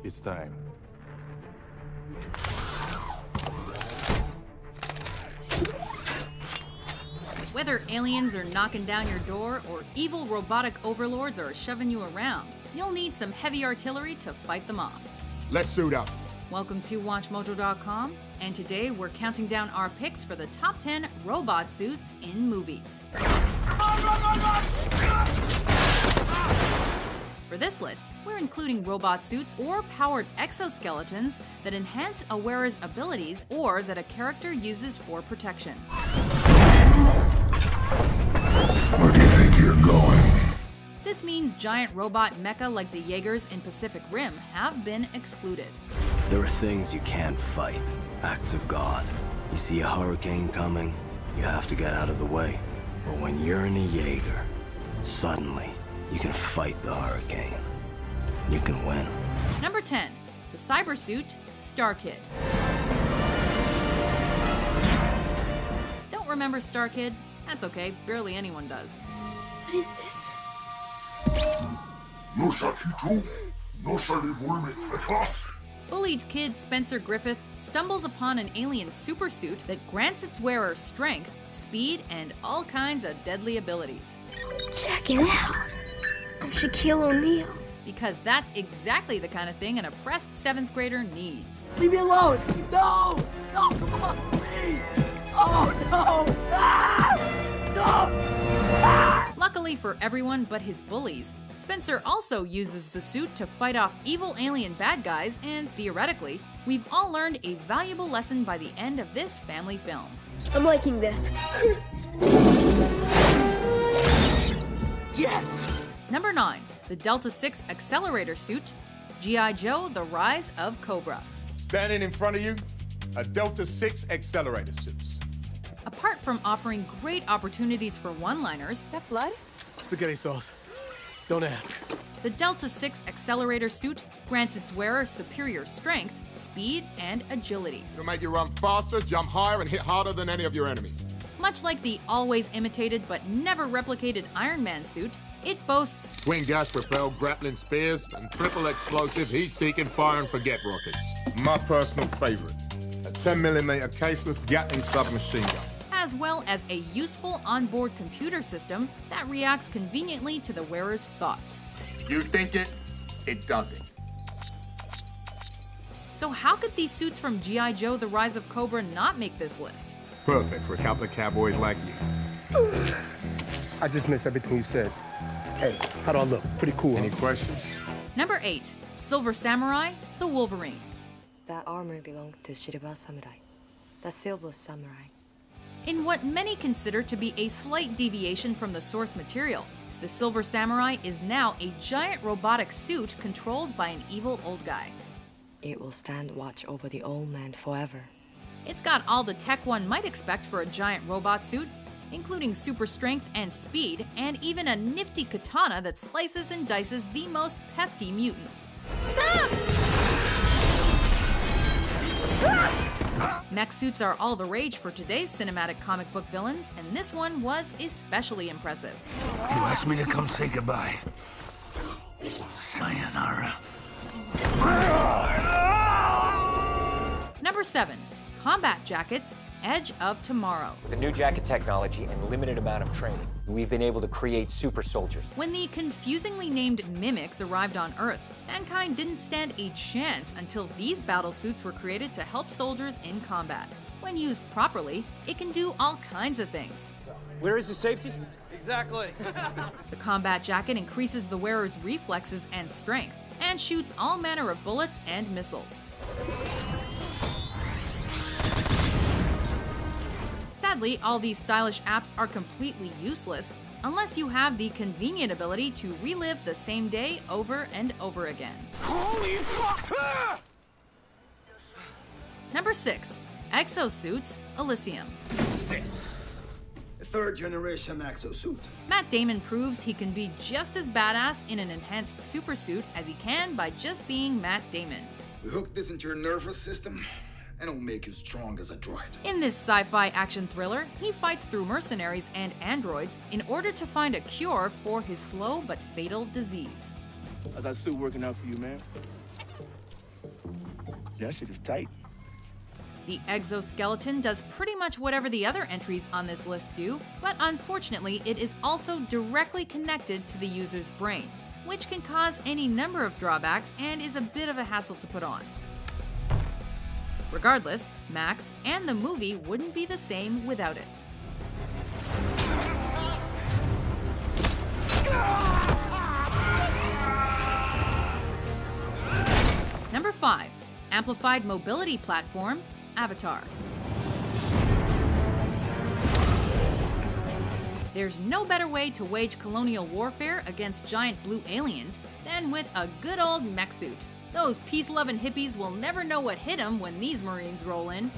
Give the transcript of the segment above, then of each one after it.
It's time. Whether aliens are knocking down your door or evil robotic overlords are shoving you around, you'll need some heavy artillery to fight them off. Let's suit up. Welcome to WatchMojo.com, and today we're counting down our picks for the top 10 robot suits in movies. For this list, we're including robot suits or powered exoskeletons that enhance a wearer's abilities or that a character uses for protection. Where do you think you're going? This means giant robot mecha like the Jaegers in Pacific Rim have been excluded. There are things you can't fight, acts of God. You see a hurricane coming, you have to get out of the way. But when you're in a Jaeger, suddenly you can fight the hurricane. You can win. Number 10, the cyber suit, Starkid. Don't remember Starkid? That's okay, barely anyone does. What is this? Bullied kid Spencer Griffith stumbles upon an alien supersuit that grants its wearer strength, speed, and all kinds of deadly abilities. Check it out. I'm Shaquille O'Neal. Because that's exactly the kind of thing an oppressed 7th grader needs. Leave me alone! No! No, come on, please! Oh, no! Ah! No! Ah! Luckily for everyone but his bullies, Spencer also uses the suit to fight off evil alien bad guys, and theoretically, we've all learned a valuable lesson by the end of this family film. I'm liking this. Yes! Number 9, the Delta 6 accelerator suit, G.I. Joe: The Rise of Cobra. Standing in front of you, a Delta 6 accelerator suit. Apart from offering great opportunities for one-liners, That blood? Spaghetti sauce. Don't ask. the Delta 6 accelerator suit grants its wearer superior strength, speed, and agility. It'll make you run faster, jump higher, and hit harder than any of your enemies. Much like the always imitated but never replicated Iron Man suit, it boasts Twin gas-propelled grappling spears and triple explosive heat-seeking fire and forget rockets. My personal favorite, a 10mm caseless Gatling submachine gun. as well as a useful onboard computer system that reacts conveniently to the wearer's thoughts. You think it doesn't. So how could these suits from G.I. Joe: The Rise of Cobra not make this list? Perfect for a couple of cowboys like you. I just missed everything you said. Hey, how do I look? Pretty cool, Any huh? questions? Number 8, Silver Samurai: The Wolverine. That armor belonged to Shiriba Samurai, the Silver Samurai. In what many consider to be a slight deviation from the source material, the Silver Samurai is now a giant robotic suit controlled by an evil old guy. It will stand watch over the old man forever. It's got all the tech one might expect for a giant robot suit, including super strength and speed, and even a nifty katana that slices and dices the most pesky mutants. Mech suits are all the rage for today's cinematic comic book villains, and this one was especially impressive. You asked me to come say goodbye. Sayonara. Number 7, Combat Jackets: Edge of Tomorrow. With a new jacket technology and a limited amount of training, we've been able to create super soldiers. When the confusingly named Mimics arrived on Earth, mankind didn't stand a chance until these battle suits were created to help soldiers in combat. When used properly, it can do all kinds of things. Where is the safety? Exactly. The combat jacket increases the wearer's reflexes and strength, and shoots all manner of bullets and missiles. Sadly, all these stylish apps are completely useless unless you have the convenient ability to relive the same day over and over again. Holy fuck! Number 6, Exosuits: Elysium. This, a third-generation exosuit. Matt Damon proves he can be just as badass in an enhanced supersuit as he can by just being Matt Damon. We hook this into your nervous system, and it'll make you strong as a droid. In this sci-fi action thriller, he fights through mercenaries and androids in order to find a cure for his slow but fatal disease. How's that suit working out for you, man? That shit is tight. The exoskeleton does pretty much whatever the other entries on this list do, but unfortunately it is also directly connected to the user's brain, which can cause any number of drawbacks and is a bit of a hassle to put on. Regardless, Max and the movie wouldn't be the same without it. Number 5. Amplified mobility platform, Avatar. There's no better way to wage colonial warfare against giant blue aliens than with a good old mech suit. Those peace-loving hippies will never know what hit them when these Marines roll in.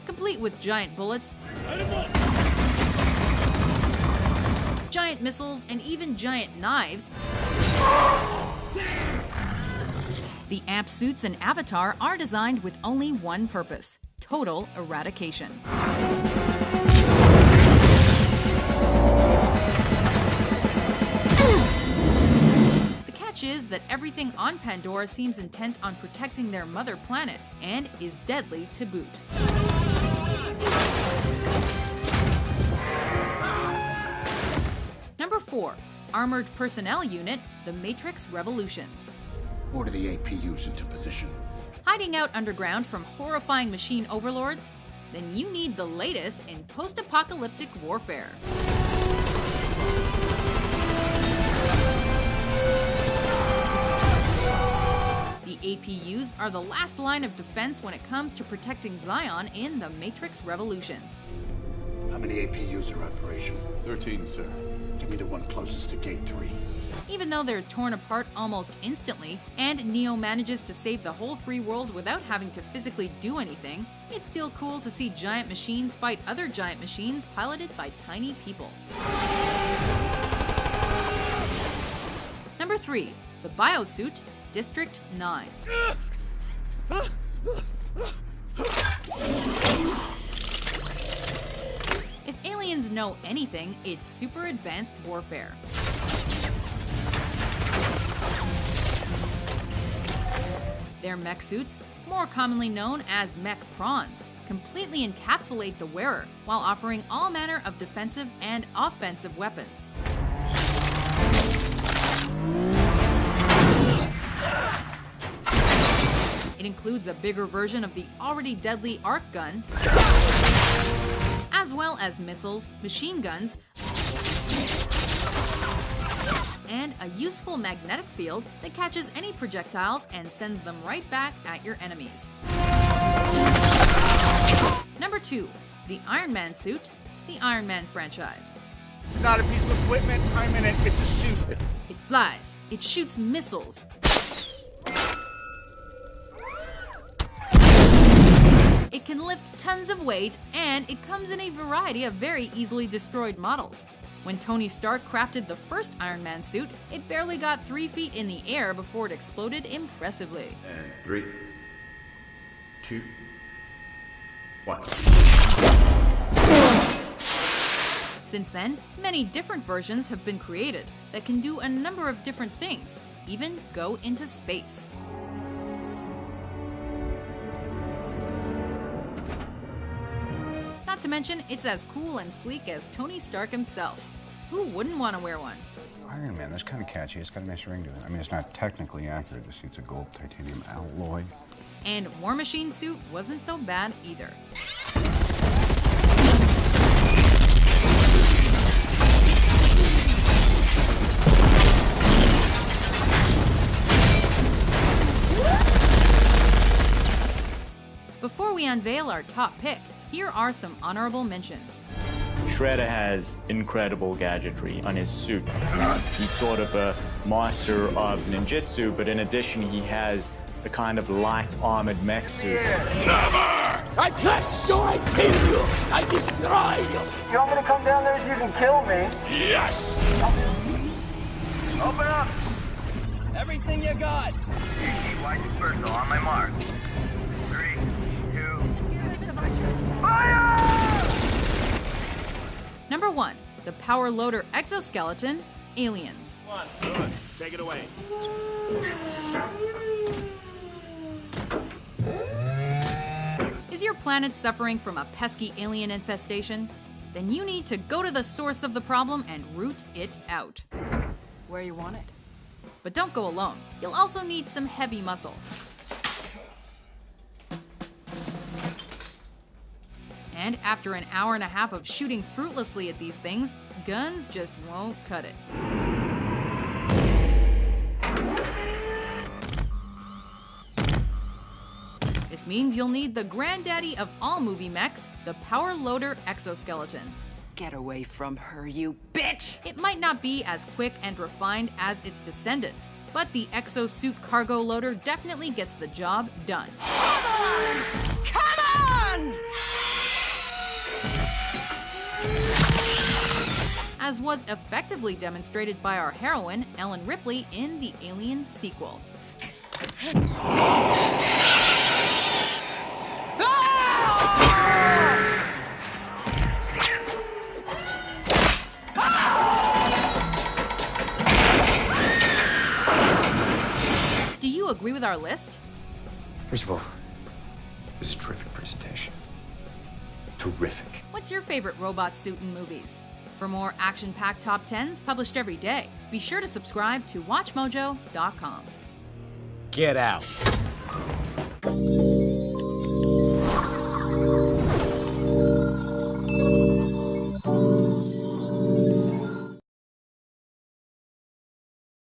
Complete with giant bullets, giant missiles, and even giant knives, the AMP suits in Avatar are designed with only one purpose: total eradication. Is that everything on Pandora seems intent on protecting their mother planet and is deadly to boot. Number 4. Armored Personnel Unit, the Matrix Revolutions. Order the APUs into position. Hiding out underground from horrifying machine overlords? Then you need the latest in post-apocalyptic warfare. The APUs are the last line of defense when it comes to protecting Zion in the Matrix Revolutions. How many APUs are operational? 13, sir. Give me the one closest to Gate 3. Even though they're torn apart almost instantly, and Neo manages to save the whole free world without having to physically do anything, it's still cool to see giant machines fight other giant machines piloted by tiny people. Number 3. The Biosuit, District 9. If aliens know anything, it's super advanced warfare. Their mech suits, more commonly known as mech prawns, completely encapsulate the wearer while offering all manner of defensive and offensive weapons. It includes a bigger version of the already deadly arc gun, as well as missiles, machine guns, and a useful magnetic field that catches any projectiles and sends them right back at your enemies. Number 2. The Iron Man suit, the Iron Man franchise. It's not a piece of equipment, I'm in it, it's a suit. It flies, it shoots missiles. It can lift tons of weight, and it comes in a variety of very easily destroyed models. When Tony Stark crafted the first Iron Man suit, it barely got 3 feet in the air before it exploded impressively. And 3, 2, 1. Since then, many different versions have been created that can do a number of different things, even go into space. Not to mention, it's as cool and sleek as Tony Stark himself. Who wouldn't want to wear one? Iron Man, that's kind of catchy. It's got a nice ring to it. I mean, it's not technically accurate. The suit's a gold titanium alloy. And War Machine's suit wasn't so bad either. Before we unveil our top pick, here are some honorable mentions. Shredder has incredible gadgetry on his suit. He's sort of a master of ninjutsu, but in addition he has a kind of light armored mech suit. Never! I crush so I kill you! I destroy you! You want me to come down there so you can kill me? Yes! Open up! Everything you got! White dispersal on my mark. 3, 2... Fire! Number 1. The Power Loader Exoskeleton, Aliens. Good. Take it away. Is your planet suffering from a pesky alien infestation? Then you need to go to the source of the problem and root it out. Where you want it? But don't go alone. You'll also need some heavy muscle. And after an hour and a half of shooting fruitlessly at these things, guns just won't cut it. This means you'll need the granddaddy of all movie mechs, the Power Loader Exoskeleton. Get away from her, you bitch! It might not be as quick and refined as its descendants, but the exosuit cargo loader definitely gets the job done. Come on! Come on! As was effectively demonstrated by our heroine, Ellen Ripley, in the Alien sequel. Do you agree with our list? First of all, this is a terrific presentation. Terrific. What's your favorite robot suit in movies? For more action-packed top 10s published every day, be sure to subscribe to WatchMojo.com. Get out.